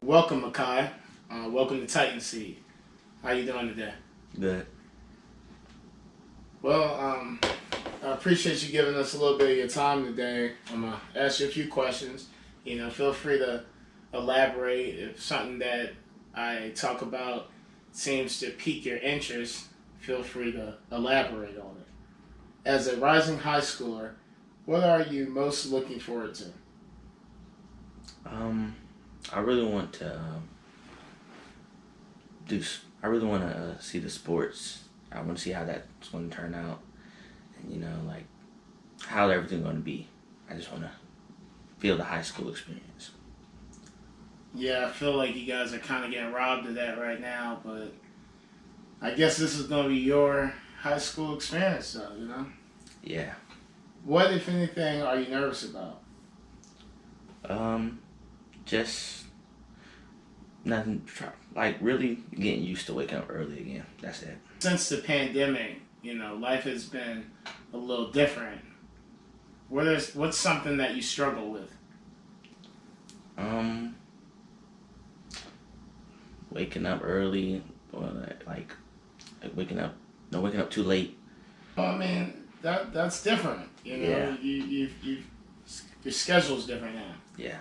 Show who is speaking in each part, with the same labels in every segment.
Speaker 1: Welcome, Makai. Welcome to Titan Seed. How you doing today?
Speaker 2: Good.
Speaker 1: Well, I appreciate you giving us a little bit of your time today. I'm gonna ask you a few questions. Feel free to elaborate if something that I talk about seems to pique your interest. Feel free to elaborate on it. As a rising high schooler, what are you most looking forward to?
Speaker 2: Um, I really want to do. I really want to see the sports. I want to see how that's going to turn out, and like how everything's going to be. I just want to feel the high school experience.
Speaker 1: Yeah, I feel like you guys are kind of getting robbed of that right now, but I guess this is going to be your high school experience, though.
Speaker 2: Yeah.
Speaker 1: What, if anything, are you nervous about?
Speaker 2: Just nothing. Like really getting used to waking up early again. That's it.
Speaker 1: Since the pandemic, life has been a little different. What's something that you struggle with?
Speaker 2: Waking up early, or like waking up too late.
Speaker 1: Well, I mean, that's different.
Speaker 2: Yeah.
Speaker 1: Your schedule's different now.
Speaker 2: Yeah.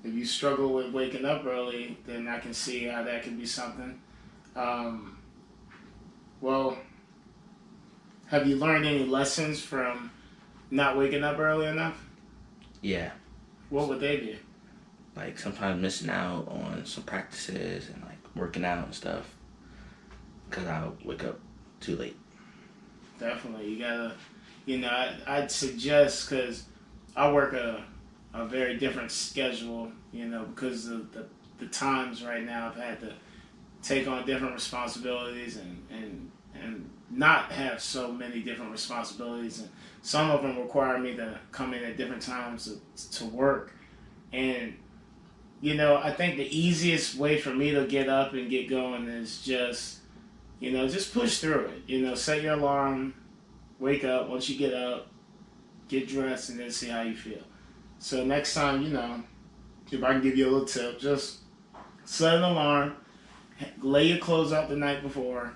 Speaker 1: If you struggle with waking up early, then I can see how that could be something. Well, have you learned any lessons from not waking up early enough?
Speaker 2: Yeah.
Speaker 1: What would they be?
Speaker 2: Like sometimes missing out on some practices and like working out and stuff because I wake up too late.
Speaker 1: Definitely, you gotta. I'd suggest because I work a very different schedule. Because of the times right now, I've had to take on different responsibilities and not have so many different responsibilities, and some of them require me to come in at different times to work. And I think the easiest way for me to get up and get going is just push through it. Set your alarm, wake up. Once you get up, get dressed, and then see how you feel. So next time, if I can give you a little tip, just set an alarm, lay your clothes out the night before.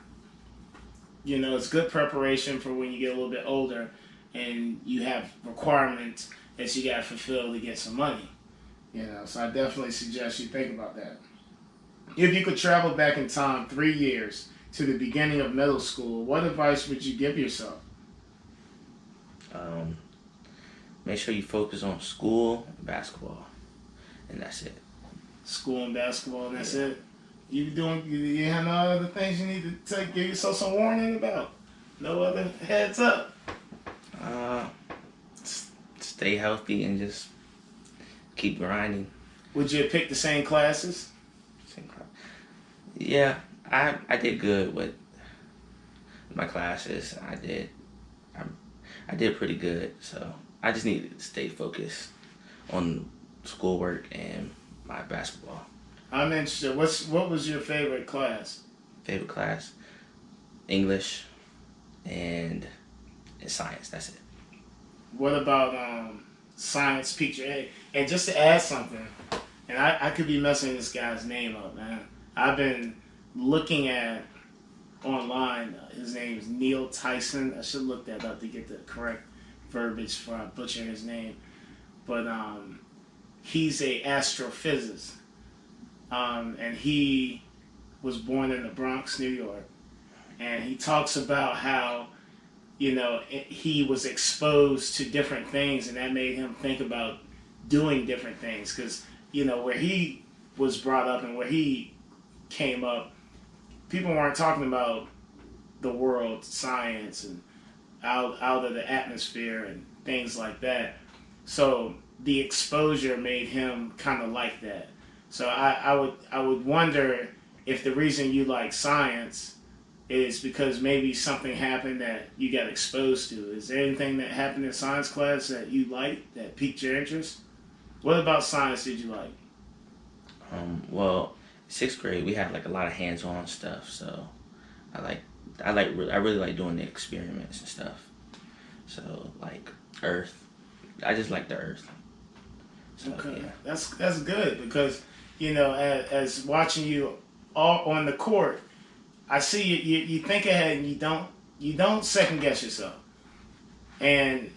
Speaker 1: It's good preparation for when you get a little bit older and you have requirements that you got to fulfill to get some money. So I definitely suggest you think about that. If you could travel back in time 3 years to the beginning of middle school, what advice would you give yourself?
Speaker 2: Make sure you focus on school and basketball, and that's it.
Speaker 1: School and basketball, and that's it. You have no other things you need to give yourself some warning about. No other heads up.
Speaker 2: Stay healthy and just keep grinding.
Speaker 1: Would you pick the same classes?
Speaker 2: Same class. Yeah, I did good with my classes. I did pretty good, so I just needed to stay focused on schoolwork and my basketball.
Speaker 1: I'm interested. What was your favorite class?
Speaker 2: Favorite class? English and science. That's it.
Speaker 1: What about science piqued your head? And just to add something, and I could be messing this guy's name up, man. I've been looking at online. His name is Neil Tyson. I should look that up to get the correct verbiage before I butcher his name. But he's a astrophysicist. And he was born in the Bronx, New York. And he talks about how, he was exposed to different things, and that made him think about doing different things. Because, where he was brought up and where he came up, people weren't talking about the world, science, and out of the atmosphere and things like that. So the exposure made him kind of like that. So I would wonder if the reason you like science is because maybe something happened that you got exposed to. Is there anything that happened in science class that you liked that piqued your interest? What about science did you like?
Speaker 2: Well, sixth grade we had like a lot of hands-on stuff, so I really like doing the experiments and stuff. So like Earth, I just like the Earth. So,
Speaker 1: Okay,
Speaker 2: yeah.
Speaker 1: that's good because as watching you all on the court, I see you think ahead and you don't second guess yourself. And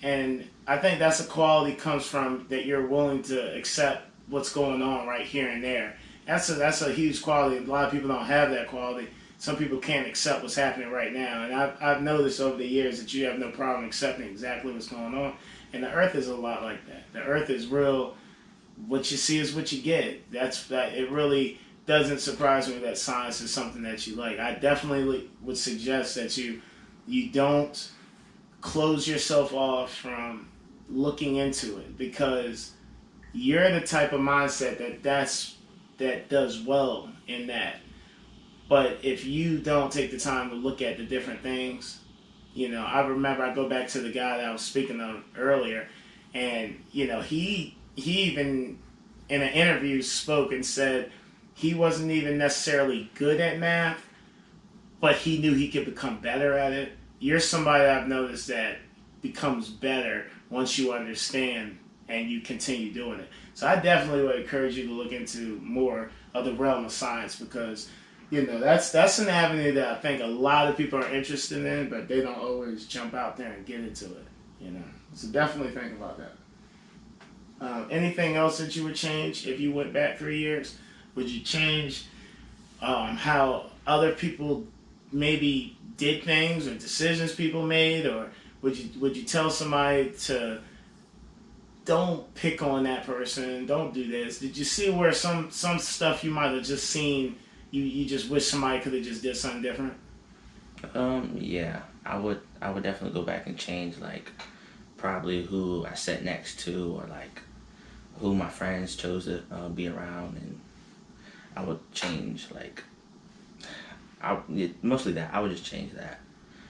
Speaker 1: I think that's a quality comes from that you're willing to accept what's going on right here and there. That's a huge quality. A lot of people don't have that quality. Some people can't accept what's happening right now, and I've noticed over the years that you have no problem accepting exactly what's going on. And the earth is a lot like that. The earth is real. What you see is what you get. That. It really doesn't surprise me that science is something that you like. I definitely would suggest that you don't close yourself off from looking into it, because you're the type of mindset that does well in that. But if you don't take the time to look at the different things, I remember I go back to the guy that I was speaking of earlier, and he even in an interview spoke and said he wasn't even necessarily good at math, but he knew he could become better at it. You're somebody I've noticed that becomes better once you understand and you continue doing it. So I definitely would encourage you to look into more of the realm of science, because that's an avenue that I think a lot of people are interested in, but they don't always jump out there and get into it. So definitely think about that. Anything else that you would change if you went back 3 years? Would you change how other people maybe did things or decisions people made, or would you tell somebody to don't pick on that person, don't do this? Did you see where some stuff you might have just seen, you just wish somebody could have just did something different?
Speaker 2: Yeah, I would definitely go back and change, like, probably who I sat next to, or like who my friends chose to be around, and I would change, like, mostly that. I would just change that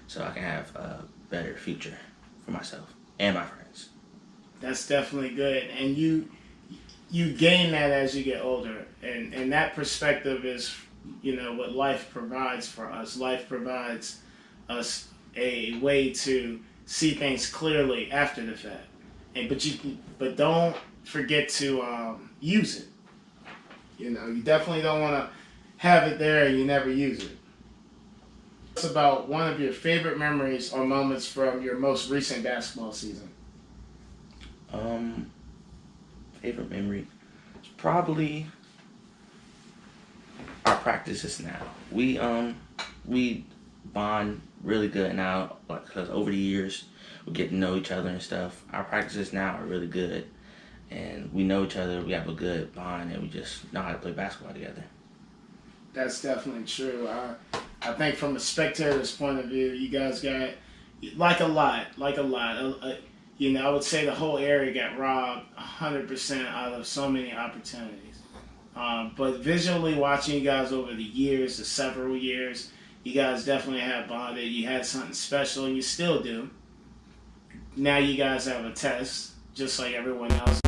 Speaker 2: so I can have a better future for myself and my friends.
Speaker 1: That's definitely good, and you gain that as you get older, and that perspective is what life provides for us. Life provides us a way to see things clearly after the fact, but don't forget to use it. You definitely don't want to have it there and you never use it. It's about one of your favorite memories or moments from your most recent basketball season.
Speaker 2: Favorite memory is probably our practices now. We bond really good now, because over the years we get to know each other and stuff. Our practices now are really good, and we know each other. We have a good bond, and we just know how to play basketball together.
Speaker 1: That's definitely true. I think from a spectator's point of view, you guys got like a lot. I would say the whole area got robbed 100% out of so many opportunities. But visually watching you guys over the years, the several years, you guys definitely have bonded. You had something special, and you still do. Now you guys have a test, just like everyone else.